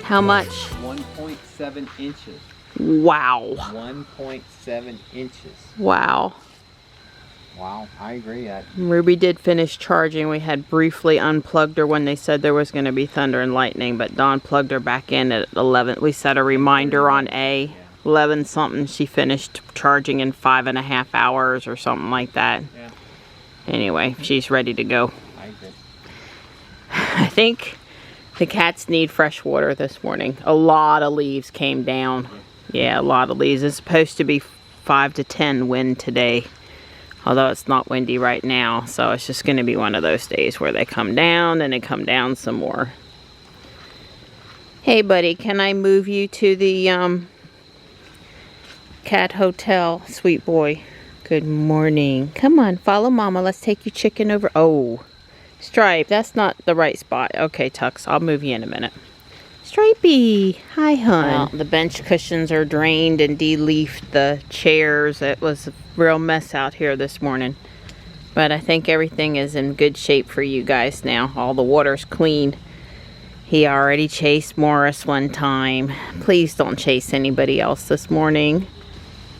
How much? 1.7 inches. Wow. 1.7 inches. Wow. Wow, I agree. Ruby did finish charging. We had briefly unplugged her when they said there was going to be thunder and lightning, but Dawn plugged her back in at 11. We set a reminder on A. 11 something. She finished charging in 5.5 hours or something like that. Yeah. Anyway, she's ready to go. I agree. I think the cats need fresh water this morning. A lot of leaves came down. Yeah, a lot of leaves. It's supposed to be 5 to 10 wind today. Although it's not windy right now, so it's just going to be one of those days where they come down and they come down some more. Hey buddy, can I move you to the cat hotel, sweet boy? Good morning. Come on, follow mama. Let's take your chicken over. Oh, Stripe, that's not the right spot. Okay, Tux, I'll move you in a minute. Stripey, hi hun. Well, the bench cushions are drained and de-leafed the chairs. It was a real mess out here this morning. But I think everything is in good shape for you guys now. All the water's clean. He already chased Morris one time. Please don't chase anybody else this morning.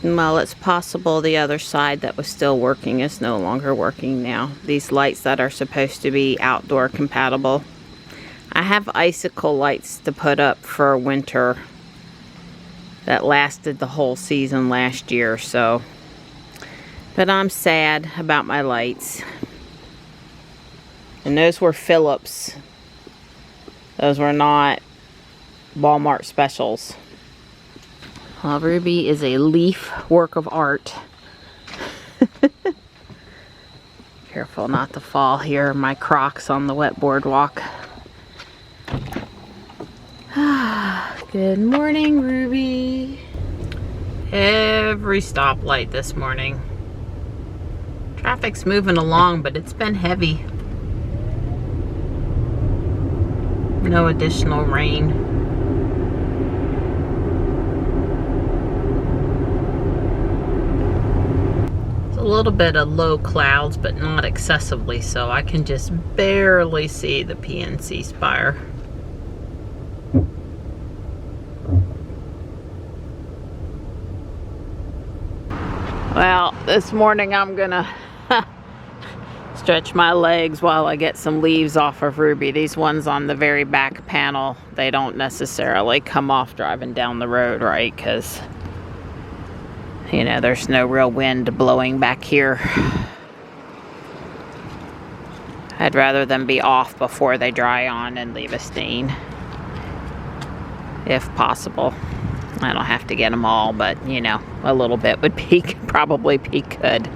Well, it's possible the other side that was still working is no longer working now. These lights that are supposed to be outdoor compatible. I have icicle lights to put up for winter that lasted the whole season last year, so. But I'm sad about my lights. And those were Philips. Those were not Walmart specials. Well, Ruby is a leaf work of art. Careful not to fall here. My Crocs on the wet boardwalk. Good morning, Ruby. Every stoplight this morning. Traffic's moving along, but it's been heavy. No additional rain. It's a little bit of low clouds, but not excessively so. I can just barely see the PNC spire. Well, this morning I'm gonna stretch my legs while I get some leaves off of Ruby. These ones on the very back panel, they don't necessarily come off driving down the road, right? Because, you know, there's no real wind blowing back here. I'd rather them be off before they dry on and leave a stain, if possible. I don't have to get them all, but, you know, a little bit would be probably be good.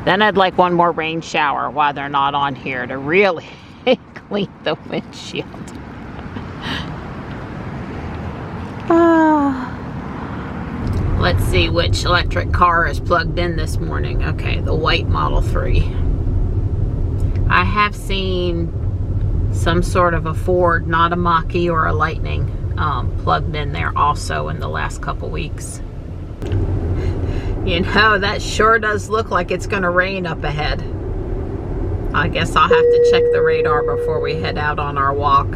Then I'd like one more rain shower while they're not on here to really clean the windshield. Let's see which electric car is plugged in this morning. Okay, the white Model 3. I have seen some sort of a Ford, not a Mach-E or a Lightning, plugged in there also in the last couple weeks. You know, that sure does look like it's going to rain up ahead. I guess I'll have to check the radar before we head out on our walk.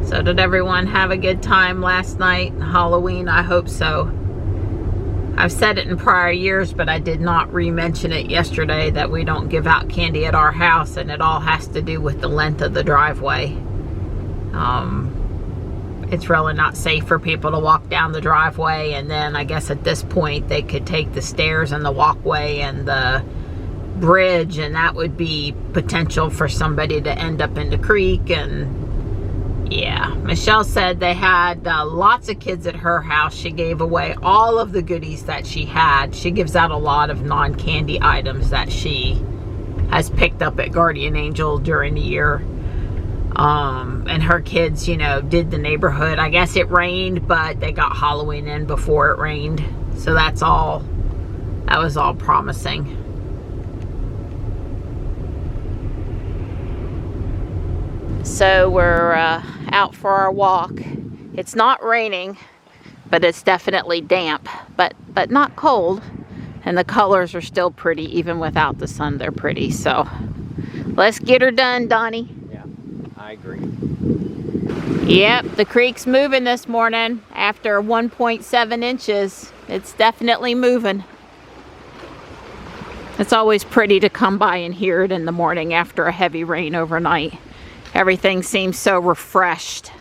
So did everyone have a good time last night? Halloween, I hope so. I've said it in prior years, but I did not re-mention it yesterday that we don't give out candy at our house, and it all has to do with the length of the driveway. It's really not safe for people to walk down the driveway, and then I guess at this point they could take the stairs and the walkway and the bridge, and that would be potential for somebody to end up in the creek. And yeah, Michelle said they had lots of kids at her house. She gave away all of the goodies that she had. She gives out a lot of non-candy items that she has picked up at Guardian Angel during the year. And her kids, you know, did the neighborhood. I guess it rained, but they got Halloween in before it rained. So that's all, that was all promising. So we're out for our walk. It's not raining, but it's definitely damp, but not cold. And the colors are still pretty, even without the sun, they're pretty. So Let's get her done, Donnie. Yeah, I agree. Yep, the creek's moving this morning after 1.7 inches. It's definitely moving. It's always pretty to come by and hear it in the morning after a heavy rain overnight. Everything seems so refreshed.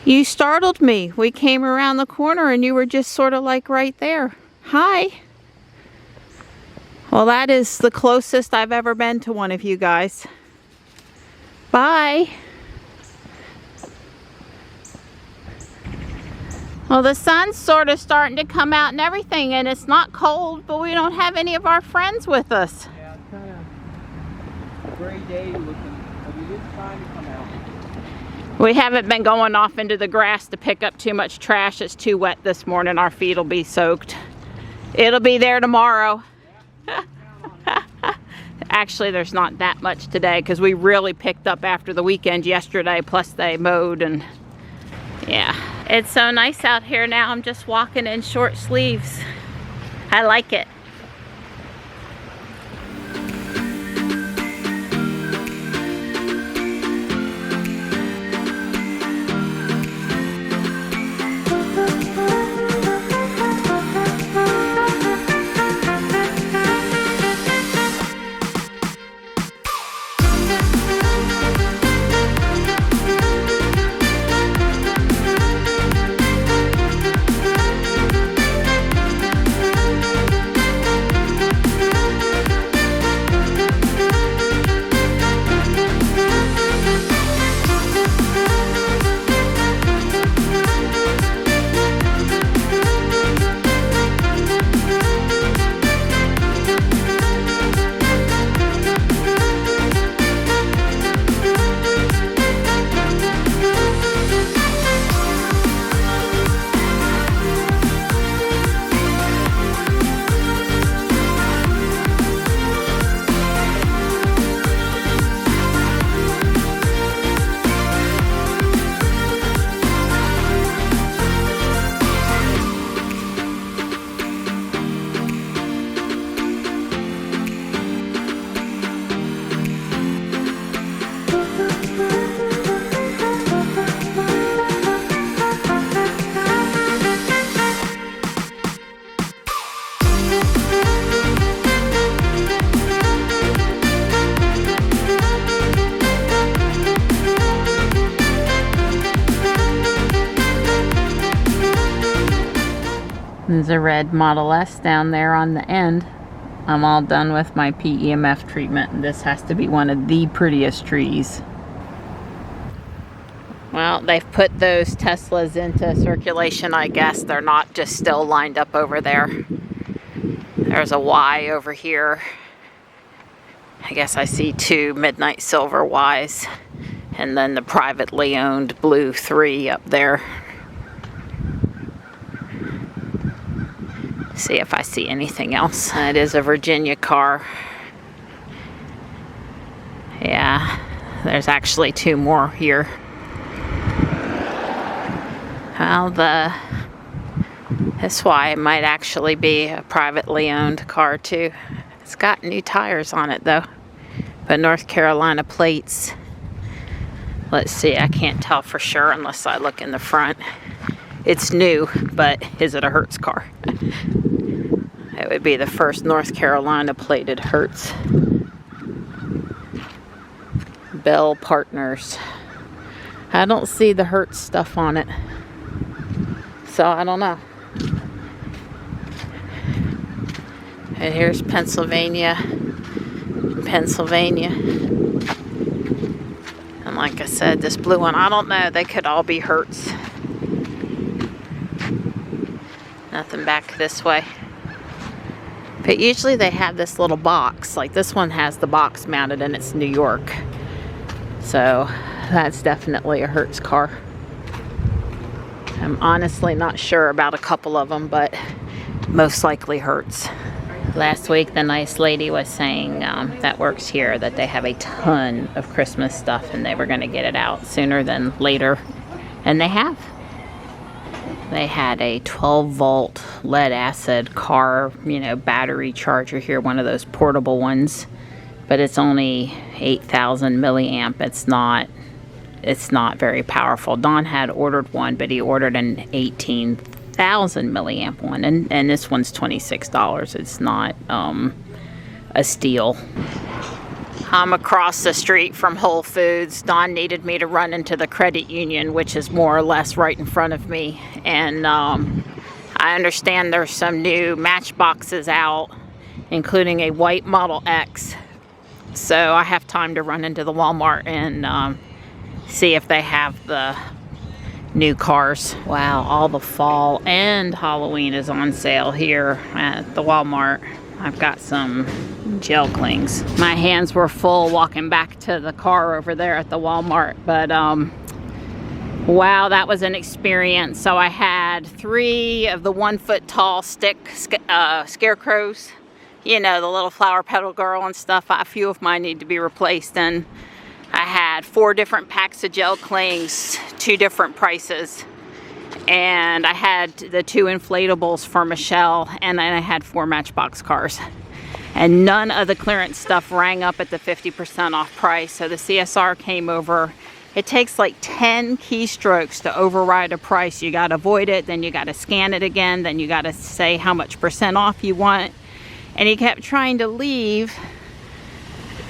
You startled me. We came around the corner and you were just sort of like right there. Hi. Well, that is the closest I've ever been to one of you guys. Bye. Well, the sun's sort of starting to come out and everything, and it's not cold, but we don't have any of our friends with us. Yeah, it's kind of a gray day looking, but it is trying to come out. We haven't been going off into the grass to pick up too much trash. It's too wet this morning. Our feet will be soaked. It'll be there tomorrow. Actually, there's not that much today because we really picked up after the weekend yesterday, plus they mowed and yeah. It's so nice out here now. I'm just walking in short sleeves. I like it. There's a red Model S down there on the end. I'm all done with my PEMF treatment, and this has to be one of the prettiest trees. Well, they've put those Teslas into circulation, I guess. They're not just still lined up over there. There's a Y over here. I guess I see two midnight silver Ys. And then the privately owned blue 3 up there. See if I see anything else. It is a Virginia car. Yeah, there's actually 2 more here. Well, this Y might actually be a privately owned car too. It's got new tires on it though, but North Carolina plates. Let's see, I can't tell for sure unless I look in the front. It's new, but is it a Hertz car? It would be the first North Carolina plated Hertz. Bell Partners. I don't see the Hertz stuff on it, so I don't know. And here's Pennsylvania. And like I said, this blue one, I don't know, they could all be Hertz. Nothing back this way. But usually they have this little box. Like this one has the box mounted and it's New York. So that's definitely a Hertz car. I'm honestly not sure about a couple of them, but most likely Hertz. Last week the nice lady was saying that works here that they have a ton of Christmas stuff and they were going to get it out sooner than later. And they have. They had a 12-volt lead acid car, battery charger here, one of those portable ones. but it's only 8,000 milliamp. It's not very powerful. Don had ordered one, but he ordered an 18,000 milliamp one, and this one's $26. It's not a steal. I'm across the street from Whole Foods. Don needed me to run into the credit union, which is more or less right in front of me. And I understand there's some new matchboxes out, including a white Model X. So I have time to run into the Walmart and see if they have the new cars. Wow, all the fall and Halloween is on sale here at the Walmart. I've got some gel clings. My hands were full walking back to the car over there at the Walmart, but wow, that was an experience. So I had 3 of the 1 foot tall stick scarecrows, you know, the little flower petal girl and stuff. A few of mine need to be replaced, and I had 4 different packs of gel clings, 2 different prices. And I had the 2 inflatables for Michelle, and then I had 4 Matchbox cars. And none of the clearance stuff rang up at the 50% off price. So the CSR came over. It takes like 10 keystrokes to override a price. You got to avoid it, then you got to scan it again, then you got to say how much % off you want. And he kept trying to leave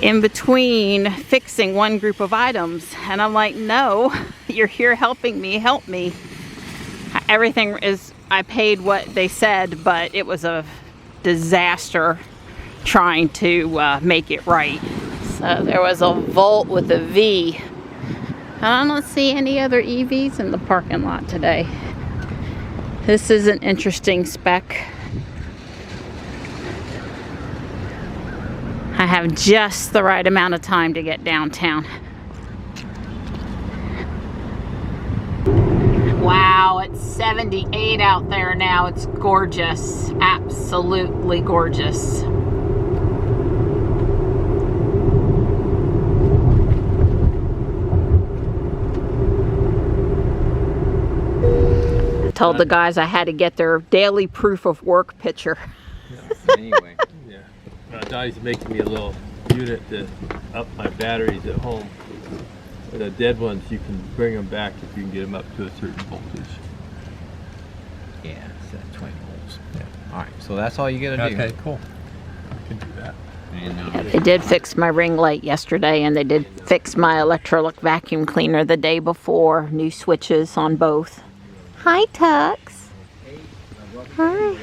in between fixing one group of items. And I'm like, no, you're here helping me, help me. Everything is, I paid what they said, but it was a disaster trying to make it right. So there was a Volt with a V. I don't see any other EVs in the parking lot today. This is an interesting spec. I have just the right amount of time to get downtown. Wow, it's 78 out there now. It's gorgeous. Absolutely gorgeous. I told the guys I had to get their daily proof of work picture. Yeah, anyway. Yeah. Donnie's making me a little unit to up my batteries at home. The dead ones, you can bring them back if you can get them up to a certain voltage. Yeah, it's 20 volts. Yeah. All right, so that's all you gotta do. Okay, cool. I can do that. And, Yeah, they did fix my ring light yesterday, and they did fix my electrolic vacuum cleaner the day before. New switches on both. Hi, Tux. Hi.